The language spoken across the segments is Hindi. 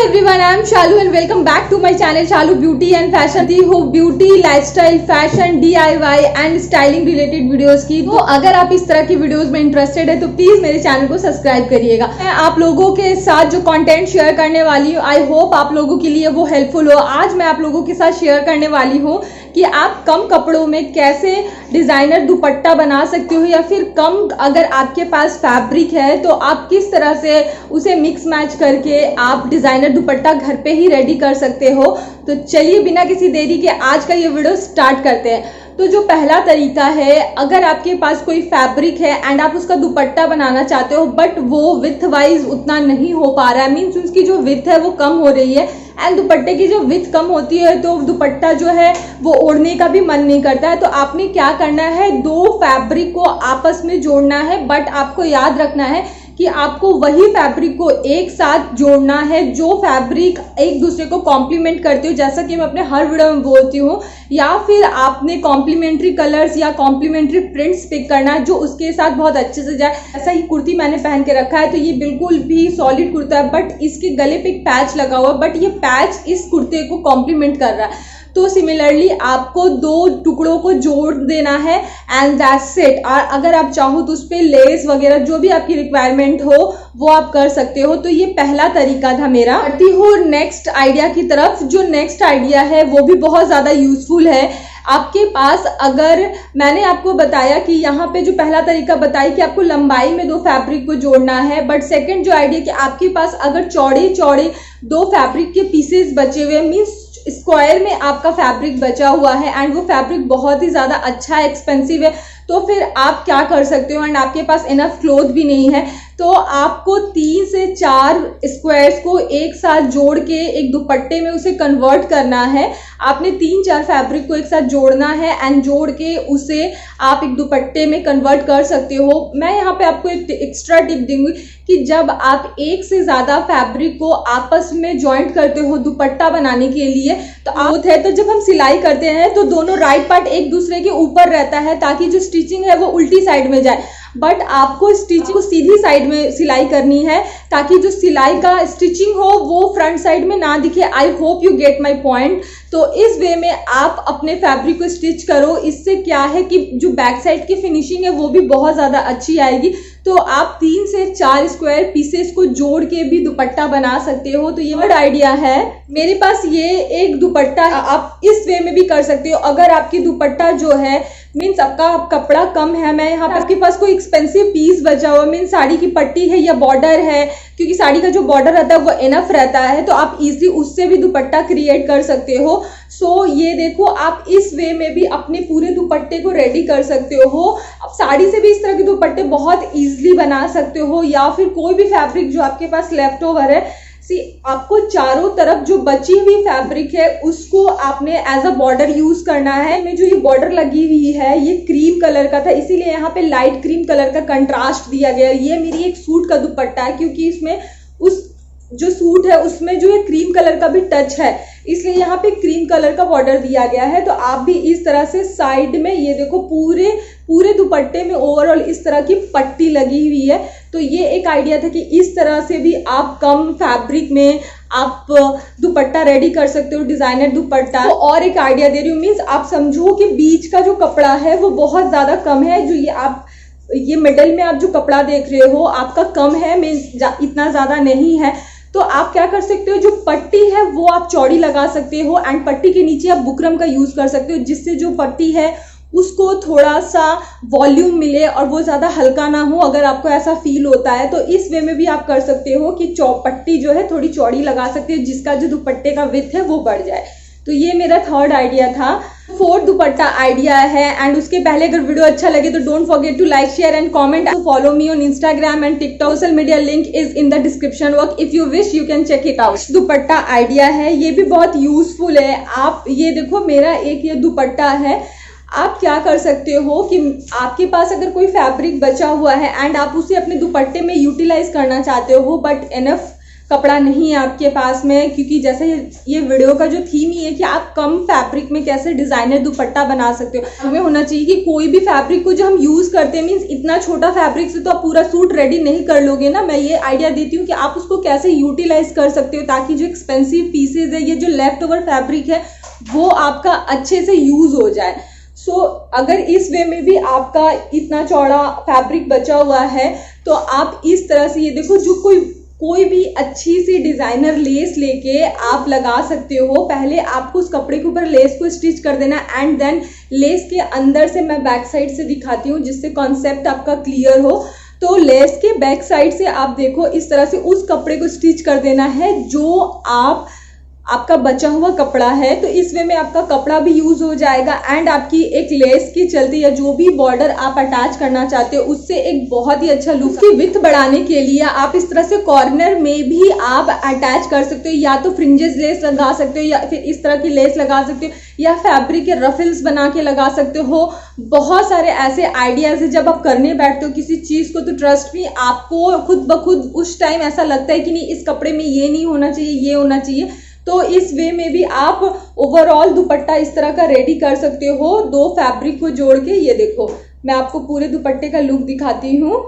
everyone, I am Shalu and welcome back to my channel Shalu Beauty and Fashion। दी हो beauty, lifestyle, fashion, DIY and styling related videos की। तो अगर आप इस तरह की वीडियोस में इंटरेस्टेड है तो प्लीज मेरे चैनल को सब्सक्राइब करिएगा। मैं आप लोगों के साथ जो कंटेंट शेयर करने वाली हूँ, आई होप आप लोगों के लिए वो हेल्पफुल हो। आज मैं आप लोगों के साथ शेयर करने वाली हूँ कि आप कम कपड़ों में कैसे डिजाइनर दुपट्टा बना सकते हो, या फिर कम अगर आपके पास फैब्रिक है तो आप किस तरह से उसे मिक्स मैच करके आप डिजाइनर दुपट्टा घर पे ही रेडी कर सकते हो। तो चलिए बिना किसी देरी के आज का ये वीडियो स्टार्ट करते हैं। तो जो पहला तरीका है, अगर आपके पास कोई फैब्रिक है एंड आप उसका दुपट्टा बनाना चाहते हो बट वो विथ वाइज उतना नहीं हो पा रहा है, मीन्स उसकी जो विथ है वो कम हो रही है एंड दुपट्टे की जो विथ कम होती है तो दुपट्टा जो है वो ओढ़ने का भी मन नहीं करता है। तो आपने क्या करना है, दो फैब्रिक को आपस में जोड़ना है, बट आपको याद रखना है कि आपको वही फैब्रिक को एक साथ जोड़ना है जो फैब्रिक एक दूसरे को कॉम्प्लीमेंट करते हो। जैसा कि मैं अपने हर वीडियो में बोलती हूँ, या फिर आपने कॉम्प्लीमेंट्री कलर्स या कॉम्प्लीमेंट्री प्रिंट्स पिक करना है जो उसके साथ बहुत अच्छे से जाए। ऐसा ही कुर्ती मैंने पहन के रखा है, तो ये बिल्कुल भी सॉलिड कुर्ता है बट इसके गले पे एक पैच लगा हुआ है, बट ये पैच इस कुर्ते को कॉम्प्लीमेंट कर रहा है। तो सिमिलरली आपको दो टुकड़ों को जोड़ देना है एंड दैट्स इट। और अगर आप चाहो तो उस पर लेस वगैरह जो भी आपकी रिक्वायरमेंट हो वो आप कर सकते हो। तो ये पहला तरीका था मेरा। बढ़ती हूँ नेक्स्ट आइडिया की तरफ। जो नेक्स्ट आइडिया है वो भी बहुत ज़्यादा यूजफुल है। आपके पास, अगर मैंने आपको बताया कि यहाँ पे जो पहला तरीका बताई कि आपको लंबाई में दो फैब्रिक को जोड़ना है, बट सेकंड जो आइडिया कि आपके पास अगर चौड़े चौड़े दो फैब्रिक के पीसेस बचे हुए, मीन्स स्क्वायर में आपका फैब्रिक बचा हुआ है एंड वो फैब्रिक बहुत ही ज़्यादा अच्छा है, एक्सपेंसिव है, तो फिर आप क्या कर सकते हो एंड आपके पास इनफ क्लॉथ भी नहीं है तो आपको 3 से 4 स्क्वायर्स को एक साथ जोड़ के एक दुपट्टे में उसे कन्वर्ट करना है। आपने 3-4 फैब्रिक को एक साथ जोड़ना है एंड जोड़ के उसे आप एक दुपट्टे में कन्वर्ट कर सकते हो। मैं यहाँ पे आपको एक एक्स्ट्रा टिप दूंगी कि जब आप एक से ज़्यादा फैब्रिक को आपस में ज्वाइंट करते हो दुपट्टा बनाने के लिए तो आप है, तो जब हम सिलाई करते हैं तो दोनों राइट पार्ट एक दूसरे के ऊपर रहता है ताकि जो स्टिचिंग है वो उल्टी साइड में जाए, बट आपको स्टिचिंग को सीधी साइड में सिलाई करनी है ताकि जो सिलाई का स्टिचिंग हो वो फ्रंट साइड में ना दिखे। I hope you get my point. तो इस वे में आप अपने फैब्रिक को स्टिच करो। इससे क्या है कि जो बैक साइड की फिनिशिंग है वो भी बहुत ज़्यादा अच्छी आएगी। तो आप 3 से 4 स्क्वायर पीसेस को जोड़ के भी दुपट्टा बना सकते हो। तो ये थर्ड आइडिया है मेरे पास। ये एक दुपट्टा आप इस वे में भी कर सकते हो। अगर आपकी दुपट्टा जो है मीन्स आपका कपड़ा कम है, मैं यहाँ पे आपके पास कोई एक्सपेंसिव पीस बचा हुआ, मीन्स साड़ी की पट्टी है या बॉर्डर है, क्योंकि साड़ी का जो बॉर्डर रहता है वो इनफ रहता है, तो आप इजीली उससे भी दुपट्टा क्रिएट कर सकते हो। सो ये देखो, आप इस वे में भी अपने पूरे दुपट्टे को रेडी कर सकते हो। आप साड़ी से भी इस तरह के दुपट्टे बहुत इजीली बना सकते हो, या फिर कोई भी फैब्रिक जो आपके पास लेफ्ट ओवर है, आपको चारों तरफ जो बची हुई फैब्रिक है उसको आपने एज अ बॉर्डर यूज करना है। में जो ये बॉर्डर लगी हुई है ये क्रीम कलर का था, इसीलिए यहाँ पे लाइट क्रीम कलर का कंट्रास्ट दिया गया। ये मेरी एक सूट का दुपट्टा है, क्योंकि इसमें उस जो सूट है उसमें जो है क्रीम कलर का भी टच है, इसलिए यहाँ पे क्रीम कलर का बॉर्डर दिया गया है। तो आप भी इस तरह से साइड में ये देखो पूरे दुपट्टे में ओवरऑल इस तरह की पट्टी लगी हुई है। तो ये एक आइडिया था कि इस तरह से भी आप कम फैब्रिक में आप दुपट्टा रेडी कर सकते हो, डिजाइनर दुपट्टा। तो और एक आइडिया दे रही हूँ, मीन्स आप समझो कि बीच का जो कपड़ा है वो बहुत ज्यादा कम है, जो ये मिडल में आप जो कपड़ा देख रहे हो आपका कम है, मीन्स इतना ज्यादा नहीं है। तो आप क्या कर सकते हो, जो पट्टी है वो आप चौड़ी लगा सकते हो एंड पट्टी के नीचे आप बुकरम का यूज कर सकते हो, जिससे जो पट्टी है उसको थोड़ा सा वॉल्यूम मिले और वो ज़्यादा हल्का ना हो। अगर आपको ऐसा फील होता है तो इस वे में भी आप कर सकते हो कि पट्टी जो है थोड़ी चौड़ी लगा सकते हो, जिसका जो दुपट्टे का विड्थ है वो बढ़ जाए। तो ये मेरा थर्ड आइडिया था। फोर्थ दुपट्टा आइडिया है, एंड उसके पहले अगर वीडियो अच्छा लगे तो don't forget to like, share and comment. Follow me on Instagram and TikTok. Social media link is in the description box. If you wish you can check it out. Dupatta idea है, ये भी बहुत यूजफुल है। आप ये देखो, मेरा एक ये दुपट्टा है। आप क्या कर सकते हो कि आपके पास अगर कोई फैब्रिक बचा हुआ है एंड आप उसे अपने दुपट्टे में यूटिलाइज करना चाहते हो बट इनफ कपड़ा नहीं है आपके पास में, क्योंकि जैसे ये वीडियो का जो थीम ही है कि आप कम फैब्रिक में कैसे डिजाइनर दुपट्टा बना सकते हो। हमें होना चाहिए कि कोई भी फैब्रिक को जो हम यूज करते हैं, मीन्स इतना छोटा फैब्रिक से तो आप पूरा सूट रेडी नहीं कर लोगे ना। मैं ये आइडिया देती हूँ कि आप उसको कैसे यूटिलाइज कर सकते हो ताकि जो एक्सपेंसिव पीसेज है, ये जो लेफ्ट ओवर फैब्रिक है, वो आपका अच्छे से यूज हो जाए। अगर इस वे में भी आपका इतना चौड़ा फैब्रिक बचा हुआ है तो आप इस तरह से, ये देखो, जो कोई भी अच्छी सी डिजाइनर लेस लेके आप लगा सकते हो। पहले आपको उस कपड़े के ऊपर लेस को स्टिच कर देना एंड देन लेस के अंदर से मैं बैक साइड से दिखाती हूँ जिससे कॉन्सेप्ट आपका क्लियर हो। तो लेस के बैक साइड से आप देखो इस तरह से उस कपड़े को स्टिच कर देना है जो आपका बचा हुआ कपड़ा है। तो इस वे में आपका कपड़ा भी यूज हो जाएगा एंड आपकी एक लेस की चलती या जो भी बॉर्डर आप अटैच करना चाहते हो उससे एक बहुत ही अच्छा लुक की विड्थ बढ़ाने के लिए आप इस तरह से कॉर्नर में भी आप अटैच कर सकते हो, या तो फ्रिंजेस लेस लगा सकते हो या फिर इस तरह की लेस लगा सकते हो, या फैब्रिक के रफल्स बना के लगा सकते हो। बहुत सारे ऐसे आइडियाज है। जब आप करने बैठते हो किसी चीज को तो ट्रस्ट मी, आपको खुद ब खुद उस टाइम ऐसा लगता है कि नहीं, इस कपड़े में ये नहीं होना चाहिए, ये होना चाहिए। तो इस वे में भी आप ओवरऑल दुपट्टा इस तरह का रेडी कर सकते हो, दो फैब्रिक को जोड़ के। ये देखो, मैं आपको पूरे दुपट्टे का लुक दिखाती हूँ।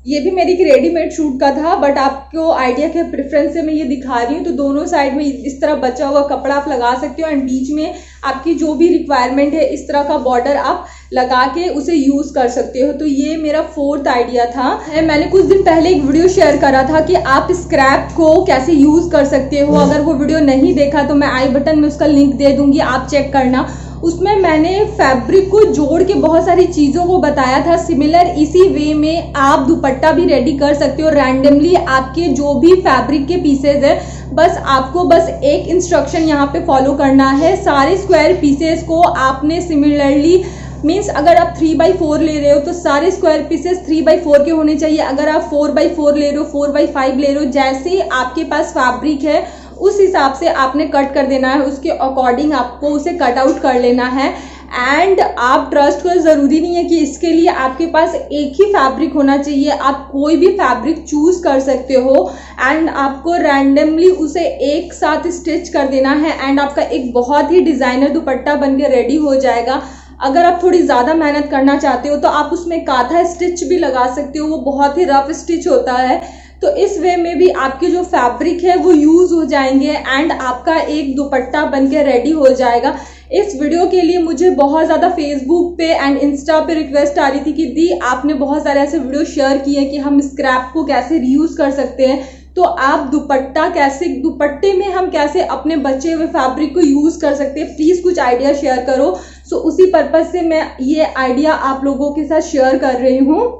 ये भी मेरी रेडीमेड शूट का था, बट आपको आइडिया के प्रेफरेंस से मैं ये दिखा रही हूँ। तो दोनों साइड में इस तरह बचा हुआ कपड़ा आप लगा सकते हो एंड बीच में आपकी जो भी रिक्वायरमेंट है इस तरह का बॉर्डर आप लगा के उसे यूज कर सकते हो। तो ये मेरा 4th आइडिया था। मैंने कुछ दिन पहले एक वीडियो शेयर करा था कि आप स्क्रैप को कैसे यूज कर सकते हो। अगर वो वीडियो नहीं देखा तो मैं आई बटन में उसका लिंक दे दूंगी, आप चेक करना। उसमें मैंने फैब्रिक को जोड़ के बहुत सारी चीजों को बताया था। सिमिलर इसी वे में आप दुपट्टा भी रेडी कर सकते हो। रैंडमली आपके जो भी फैब्रिक के पीसेज है, आपको बस एक इंस्ट्रक्शन यहाँ पे फॉलो करना है। सारे स्क्वायर पीसेस को आपने सिमिलरली, मीन्स अगर आप 3x4 ले रहे हो तो सारे स्क्वायर पीसेस 3x4 के होने चाहिए। अगर आप 4x4 ले रहे हो, 4x5 ले रहे हो, जैसे आपके पास फैब्रिक है उस हिसाब से आपने कट कर देना है, उसके अकॉर्डिंग आपको उसे कट आउट कर लेना है। एंड आप ट्रस्ट करो, जरूरी नहीं है कि इसके लिए आपके पास एक ही फैब्रिक होना चाहिए, आप कोई भी फैब्रिक चूज कर सकते हो एंड आपको रैंडमली उसे एक साथ स्टिच कर देना है एंड आपका एक बहुत ही डिजाइनर दुपट्टा बनके रेडी हो जाएगा। अगर आप थोड़ी ज्यादा मेहनत करना चाहते हो तो आप उसमें काथा स्टिच भी लगा सकते हो, वो बहुत ही रफ स्टिच होता है। तो इस वे में भी आपके जो फैब्रिक है वो यूज हो जाएंगे एंड आपका एक दुपट्टा बनके रेडी हो जाएगा। इस वीडियो के लिए मुझे बहुत ज्यादा फेसबुक पे एंड इंस्टा पे रिक्वेस्ट आ रही थी कि आपने बहुत सारे ऐसे वीडियो शेयर किए कि हम स्क्रैप को कैसे रीयूज कर सकते हैं, तो आप दुपट्टे में हम कैसे अपने बचे हुए फैब्रिक को यूज कर सकते हैं, प्लीज कुछ आइडिया शेयर करो। सो उसी पर्पज से मैं ये आइडिया आप लोगों के साथ शेयर कर रही हूँ।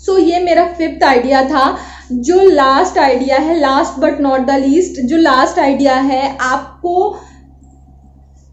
सो ये मेरा 5th आइडिया था। जो लास्ट आइडिया है, last but not the least, जो लास्ट आइडिया है, आपको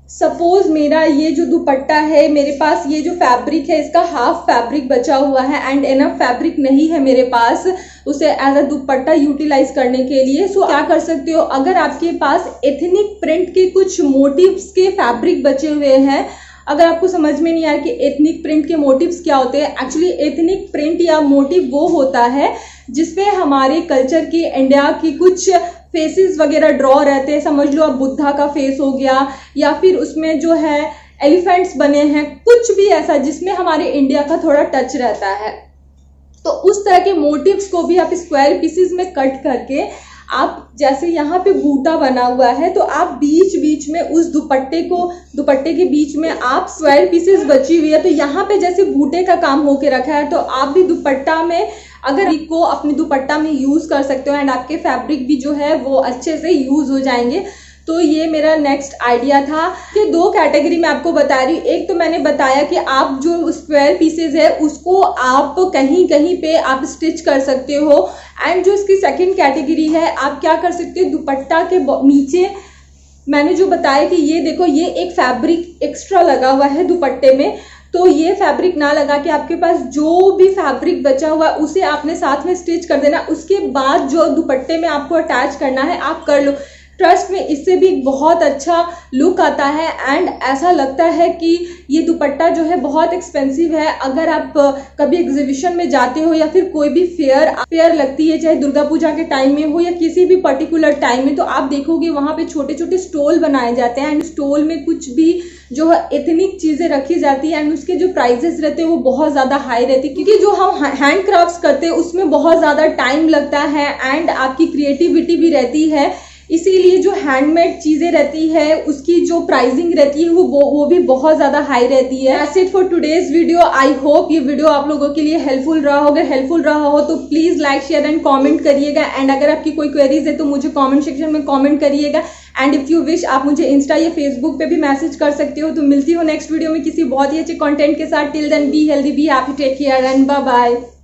सपोज मेरा ये जो दुपट्टा है, मेरे पास ये जो फैब्रिक है इसका हाफ फैब्रिक बचा हुआ है एंड एनफ फैब्रिक नहीं है मेरे पास उसे एज अ दुपट्टा यूटिलाइज करने के लिए। सो क्या कर सकते हो, अगर आपके पास एथनिक प्रिंट के कुछ मोटिव्स के फैब्रिक बचे हुए हैं, अगर आपको समझ में नहीं आया कि एथनिक प्रिंट के मोटिव्स क्या होते हैं, एक्चुअली एथनिक प्रिंट या मोटिव वो होता है जिसपे हमारे कल्चर की, इंडिया की कुछ फेसेस वगैरह ड्रॉ रहते हैं। समझ लो अब बुद्धा का फेस हो गया या फिर उसमें जो है एलिफेंट्स बने हैं, कुछ भी ऐसा जिसमें हमारे इंडिया का थोड़ा टच रहता है। तो उस तरह के मोटिव्स को भी आप स्क्वायर पीसेस में कट करके, आप जैसे यहाँ पे बूटा बना हुआ है तो आप बीच बीच में उस दुपट्टे के बीच में आप स्क्वायर पीसेस बची हुई है तो यहाँ पे जैसे बूटे का काम होके रखा है, तो आप भी दुपट्टा में अगर इसको अपने दुपट्टा में यूज कर सकते हो एंड आपके फैब्रिक भी जो है वो अच्छे से यूज हो जाएंगे। तो ये मेरा नेक्स्ट आइडिया था कि 2 कैटेगरी में आपको बता रही हूँ। एक तो मैंने बताया कि आप जो स्क्वायर पीसेज है उसको आप कहीं कहीं पे आप स्टिच कर सकते हो एंड जो इसकी सेकंड कैटेगरी है, आप क्या कर सकते हो, दुपट्टा के नीचे मैंने जो बताया कि ये देखो, ये एक फैब्रिक एक्स्ट्रा लगा हुआ है दुपट्टे में, तो ये फैब्रिक ना लगा के आपके पास जो भी फैब्रिक बचा हुआ है उसे आपने साथ में स्टिच कर देना। उसके बाद जो दुपट्टे में आपको अटैच करना है आप कर लो। ट्रस्ट में इससे भी बहुत अच्छा लुक आता है एंड ऐसा लगता है कि ये दुपट्टा जो है बहुत एक्सपेंसिव है। अगर आप कभी एग्जीबिशन में जाते हो या फिर कोई भी फेयर लगती है, चाहे दुर्गा पूजा के टाइम में हो या किसी भी पर्टिकुलर टाइम में, तो आप देखोगे वहां पे छोटे छोटे स्टॉल बनाए जाते हैं एंड स्टॉल में कुछ भी जो है एथनिक चीजें रखी जाती है एंड उसके जो प्राइजेस रहते हैं वो बहुत ज्यादा हाई रहती है, क्योंकि जो हम हैंड क्राफ्ट्स करते हैं उसमें बहुत ज्यादा टाइम लगता है एंड आपकी क्रिएटिविटी भी रहती है। इसीलिए जो हैंडमेड चीजें रहती है उसकी जो प्राइसिंग रहती है वो भी बहुत ज्यादा हाई रहती है। That's it for today's video. I hope ये वीडियो आप लोगों के लिए हेल्पफुल रहा होगा। हेल्पफुल रहा हो तो please like share and comment करिएगा एंड अगर आपकी कोई क्वेरीज है तो मुझे कमेंट सेक्शन में कमेंट करिएगा एंड इफ यू विश आप मुझे इंस्टा या फेसबुक पे भी मैसेज कर सकते हो। तो मिलती हो नेक्स्ट वीडियो में किसी बहुत ही अच्छे कंटेंट के साथ। Till then be healthy, be happy, take care and bye bye.